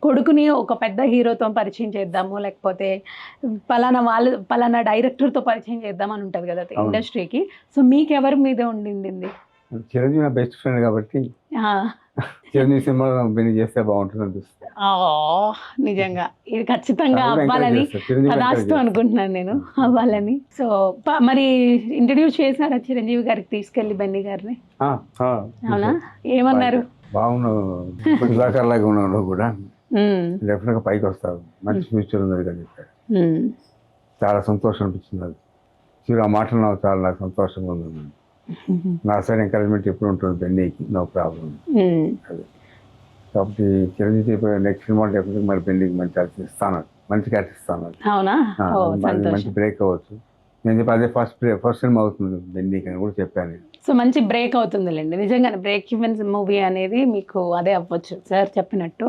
కొడుకుని ఒక పెద్ద హీరోతో పరిచయం చేద్దాము, లేకపోతే పలానా డైరెక్టర్తో పరిచయం చేద్దాం అని ఉంటుంది కదా ఇండస్ట్రీకి. సో మీకు ఎవరి మీద ఉండింది? చిరంజీవి నా బెస్ట్ ఫ్రెండ్ కాబట్టి చిరంజీవి సినిమా చేస్తే బాగుంటుంది అనిపిస్తుంది. నిజంగా ఇది ఖచ్చితంగా అవ్వాలని తదాస్తు అనుకుంటున్నాను నేను, అవ్వాలని. సో మరి ఇంట్రడ్యూస్ చేశారా చిరంజీవి గారికి తీసుకెళ్లి బెన్నీ గారిని? అవునా, ఏమన్నారు? బాగున్నావు, సుధాకర్ లాగా ఉన్నావు కూడా, డెఫినెట్ గా పైకి వస్తావు, మంచి ఫ్యూచర్ ఉంది అని చెప్పారు. చాలా సంతోషం అనిపించింది. అది చిరు ఆ మాటలు నాకు చాలా సంతోషంగా ఉంది. నా సైడ్ ఎంకరేజ్మెంట్ ఎప్పుడు ఉంటుంది బెన్నీకి, నో ప్రాబ్లం. అది కాబట్టి చిరంజీవి నెక్స్ట్ సినిమా డెఫినెట్ మరి బెన్నీకి మంచి ఆర్టిస్ట్ ఇస్తాను, మంచి క్యారెక్టర్ ఇస్తాను. మంచి బ్రేక్ అవ్వచ్చు. నేను చెప్పి అదే ఫస్ట్ సినిమా అవుతుంది బెన్నీకి అని కూడా చెప్పాను. సో మంచి బ్రేక్ అవుతుందిలేండి, నిజంగానే బ్రేక్ ఈవెన్ మూవీ అనేది మీకు అదే అవ్వచ్చు సార్ చెప్పినట్టు.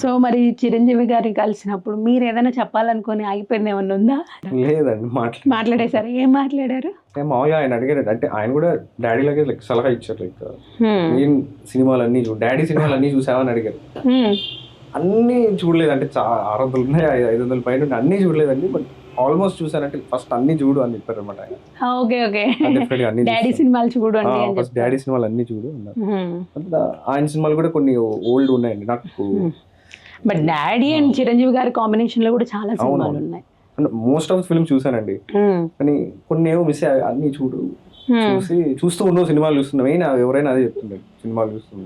సో మరి చిరంజీవి గారిని కలిసినప్పుడు మీరు ఏదైనా చెప్పాలనుకుని ఆగిపోయింది ఏమన్నా ఉందా? లేదండి, మాట్లాడేశారు. ఏం మాట్లాడారు? మామూలుగా ఆయన అడిగారు, అంటే ఆయన కూడా డాడీ లాగే లైక్ సలహా ఇచ్చారు, లైక్ మెయిన్ సినిమాలన్నీ డాడీ సినిమాలన్నీ చూసావని అడిగారు. అన్నీ చూడలేదు, అంటే 600 ఉన్నాయి, 500 పైన అన్నీ చూడలేదండి, బట్ ఆల్మోస్ట్ చూసానంటే ఫస్ట్ అన్ని చూడు అని చెప్పారు అనమాట ఆయన. డాడీ సినిమాలు చూడు, ఫస్ట్ డాడీ సినిమాలు అన్ని చూడు అన్నారు. ఆయన సినిమాలు కూడా కొన్ని ఓల్డ్ ఉన్నాయండి నాకు. బట్ డాడీ అండ్ చిరంజీవి గారి కాంబినేషన్ లో కూడా చాలా సినిమాలు ఉన్నాయి. మోస్ట్ ఆఫ్ ఫిల్మ్ చూసానండి, కానీ కొన్ని ఏమో మిస్ అయ్యాయి. అన్ని చూస్తూ ఉన్నావు సినిమాలు చూస్తున్నావు, ఎవరైనా అదే చెప్తుంటారు, సినిమాలు చూస్తున్నావు.